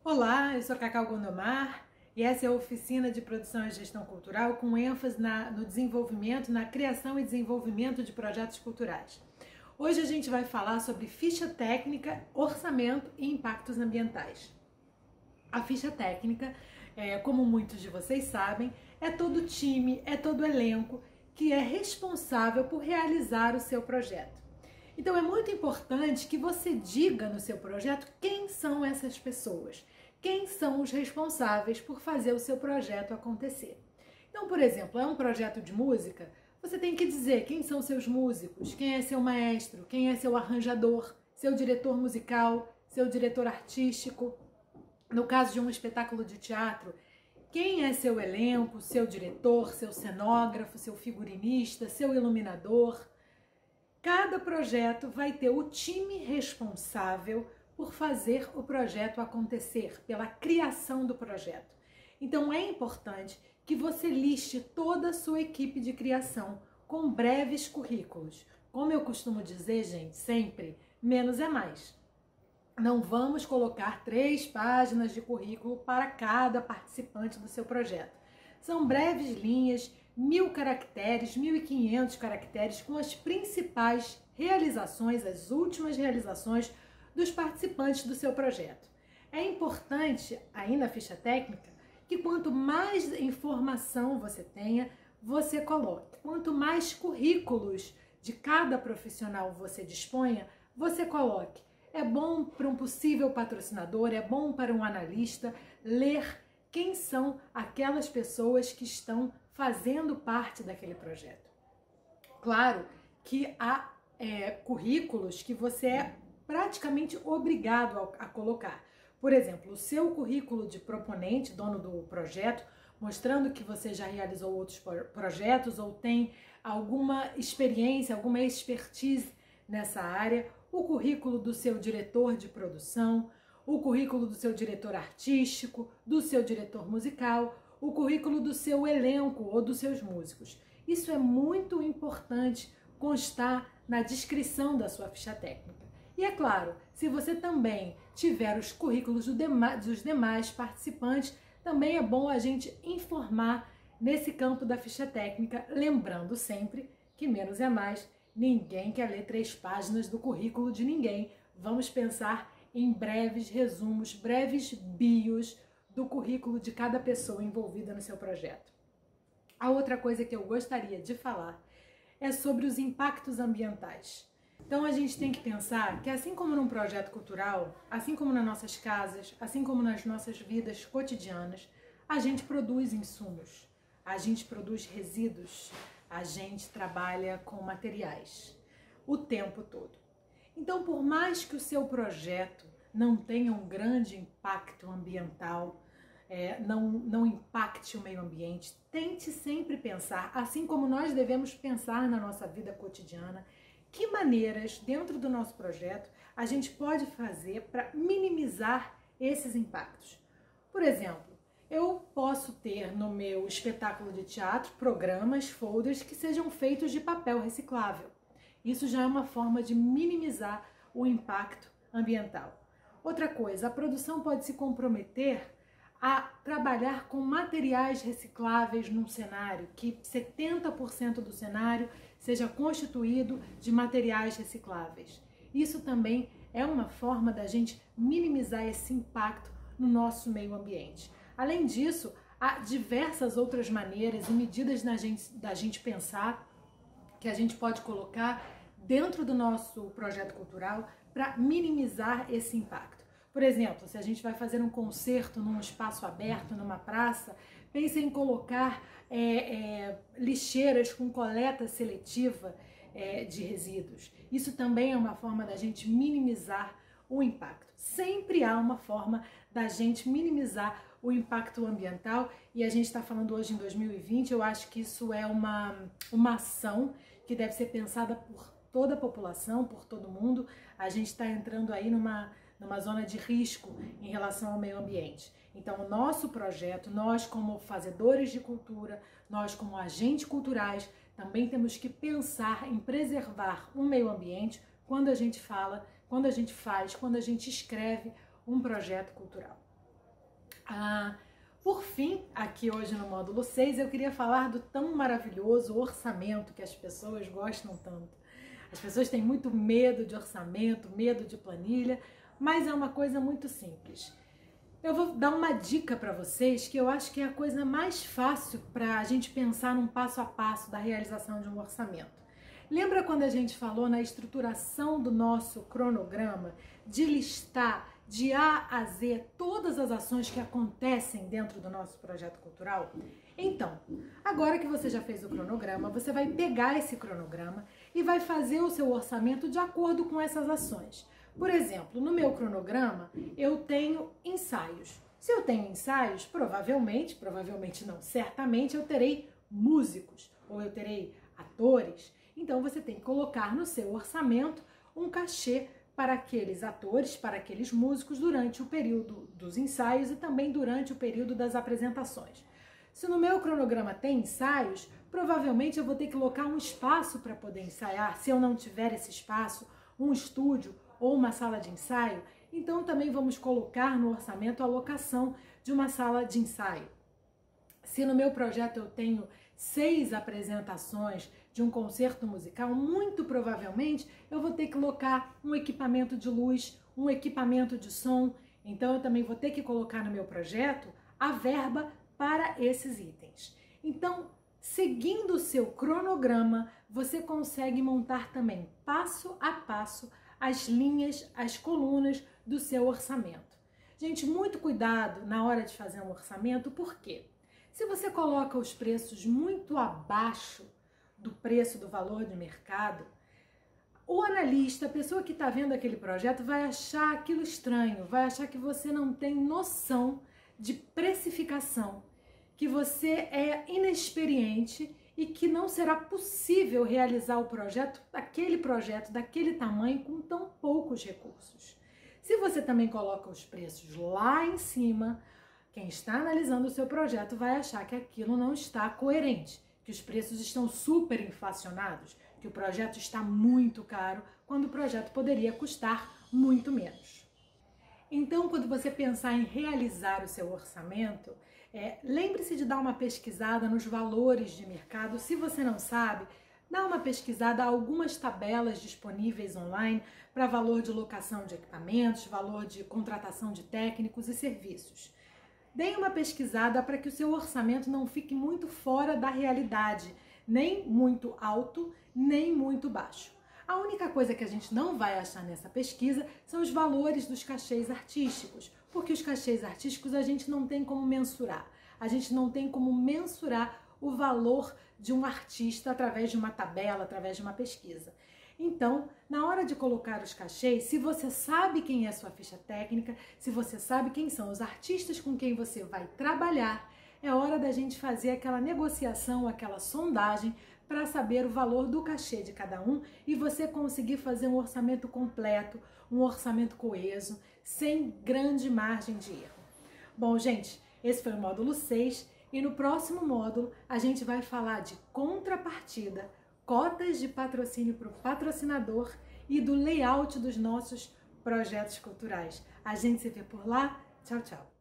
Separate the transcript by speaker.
Speaker 1: Olá, eu sou Cacau Gondomar e essa é a Oficina de Produção e Gestão Cultural com ênfase no desenvolvimento, na criação e desenvolvimento de projetos culturais. Hoje a gente vai falar sobre ficha técnica, orçamento e impactos ambientais. A ficha técnica, como muitos de vocês sabem, é todo time, é todo elenco que é responsável por realizar o seu projeto. Então é muito importante que você diga no seu projeto quem são essas pessoas, quem são os responsáveis por fazer o seu projeto acontecer. Então, por exemplo, é um projeto de música, você tem que dizer quem são seus músicos, quem é seu maestro, quem é seu arranjador, seu diretor musical, seu diretor artístico. No caso de um espetáculo de teatro, quem é seu elenco, seu diretor, seu cenógrafo, seu figurinista, seu iluminador. Cada projeto vai ter o time responsável por fazer o projeto acontecer, pela criação do projeto. Então é importante que você liste toda a sua equipe de criação com breves currículos. Como eu costumo dizer, gente, sempre, menos é mais. Não vamos colocar 3 páginas de currículo para cada participante do seu projeto. São breves linhas, 1000 caracteres, 1500 caracteres, com as principais realizações, as últimas realizações dos participantes do seu projeto. É importante, aí na ficha técnica, que quanto mais informação você tenha, você coloque. Quanto mais currículos de cada profissional você disponha, você coloque. É bom para um possível patrocinador, é bom para um analista ler quem são aquelas pessoas que estão fazendo parte daquele projeto. Claro que há currículos que você é praticamente obrigado a colocar. Por exemplo, o seu currículo de proponente, dono do projeto, mostrando que você já realizou outros projetos ou tem alguma experiência, alguma expertise nessa área, o currículo do seu diretor de produção, o currículo do seu diretor artístico, do seu diretor musical, o currículo do seu elenco ou dos seus músicos. Isso é muito importante constar na descrição da sua ficha técnica. E é claro, se você também tiver os currículos dos demais participantes, também é bom a gente informar nesse campo da ficha técnica, lembrando sempre que menos é mais, ninguém quer ler 3 páginas do currículo de ninguém. Vamos pensar em breves resumos, breves bios do currículo de cada pessoa envolvida no seu projeto. A outra coisa que eu gostaria de falar é sobre os impactos ambientais. Então a gente tem que pensar que assim como num projeto cultural, assim como nas nossas casas, assim como nas nossas vidas cotidianas, a gente produz insumos, a gente produz resíduos, a gente trabalha com materiais o tempo todo. Então, por mais que o seu projeto não tenha um grande impacto ambiental, não impacte o meio ambiente, tente sempre pensar, assim como nós devemos pensar na nossa vida cotidiana, que maneiras dentro do nosso projeto a gente pode fazer para minimizar esses impactos. Por exemplo, eu posso ter no meu espetáculo de teatro programas, folders que sejam feitos de papel reciclável. Isso já é uma forma de minimizar o impacto ambiental. Outra coisa, a produção pode se comprometer a trabalhar com materiais recicláveis num cenário, que 70% do cenário seja constituído de materiais recicláveis. Isso também é uma forma da gente minimizar esse impacto no nosso meio ambiente. Além disso, há diversas outras maneiras e medidas da gente pensar que a gente pode colocar dentro do nosso projeto cultural para minimizar esse impacto. Por exemplo, se a gente vai fazer um concerto num espaço aberto, numa praça, pense em colocar lixeiras com coleta seletiva de resíduos. Isso também é uma forma da gente minimizar o impacto. Sempre há uma forma da gente minimizar o impacto ambiental e a gente está falando hoje em 2020, eu acho que isso é uma ação que deve ser pensada por toda a população, por todo mundo. A gente está entrando aí numa zona de risco em relação ao meio ambiente. Então, o nosso projeto, nós como fazedores de cultura, nós como agentes culturais, também temos que pensar em preservar o meio ambiente quando a gente fala, quando a gente faz, quando a gente escreve um projeto cultural. Por fim, aqui hoje no módulo 6, eu queria falar do tão maravilhoso orçamento que as pessoas gostam tanto. As pessoas têm muito medo de orçamento, medo de planilha, mas é uma coisa muito simples. Eu vou dar uma dica para vocês que eu acho que é a coisa mais fácil para a gente pensar num passo a passo da realização de um orçamento. Lembra quando a gente falou na estruturação do nosso cronograma de listar de A a Z todas as ações que acontecem dentro do nosso projeto cultural? Então, agora que você já fez o cronograma, você vai pegar esse cronograma e vai fazer o seu orçamento de acordo com essas ações. Por exemplo, no meu cronograma, eu tenho ensaios. Se eu tenho ensaios, provavelmente não, certamente eu terei músicos ou eu terei atores. Então, você tem que colocar no seu orçamento um cachê para aqueles atores, para aqueles músicos durante o período dos ensaios e também durante o período das apresentações. Se no meu cronograma tem ensaios, provavelmente eu vou ter que colocar um espaço para poder ensaiar. Se eu não tiver esse espaço, um estúdio ou uma sala de ensaio, então também vamos colocar no orçamento a locação de uma sala de ensaio. Se no meu projeto eu tenho 6 apresentações de um concerto musical, muito provavelmente eu vou ter que colocar um equipamento de luz, um equipamento de som, então eu também vou ter que colocar no meu projeto a verba para esses itens. Então, seguindo o seu cronograma, você consegue montar também passo a passo as linhas, as colunas do seu orçamento. Gente, muito cuidado na hora de fazer um orçamento, por quê? Se você coloca os preços muito abaixo do preço do valor de mercado, o analista, a pessoa que está vendo aquele projeto, vai achar aquilo estranho, vai achar que você não tem noção de precificação, que você é inexperiente e que não será possível realizar o projeto, daquele tamanho, com tão poucos recursos. Se você também coloca os preços lá em cima, quem está analisando o seu projeto vai achar que aquilo não está coerente, que os preços estão super inflacionados, que o projeto está muito caro, quando o projeto poderia custar muito menos. Então, quando você pensar em realizar o seu orçamento, lembre-se de dar uma pesquisada nos valores de mercado. Se você não sabe, dá uma pesquisada, há algumas tabelas disponíveis online para valor de locação de equipamentos, valor de contratação de técnicos e serviços. Dê uma pesquisada para que o seu orçamento não fique muito fora da realidade, nem muito alto, nem muito baixo. A única coisa que a gente não vai achar nessa pesquisa são os valores dos cachês artísticos, porque os cachês artísticos a gente não tem como mensurar. A gente não tem como mensurar o valor de um artista através de uma tabela, através de uma pesquisa. Então, na hora de colocar os cachês, se você sabe quem é a sua ficha técnica, se você sabe quem são os artistas com quem você vai trabalhar, é hora da gente fazer aquela negociação, aquela sondagem para saber o valor do cachê de cada um e você conseguir fazer um orçamento completo, um orçamento coeso, sem grande margem de erro. Bom, gente, esse foi o módulo 6 e no próximo módulo a gente vai falar de contrapartida, cotas de patrocínio para o patrocinador e do layout dos nossos projetos culturais. A gente se vê por lá. Tchau, tchau!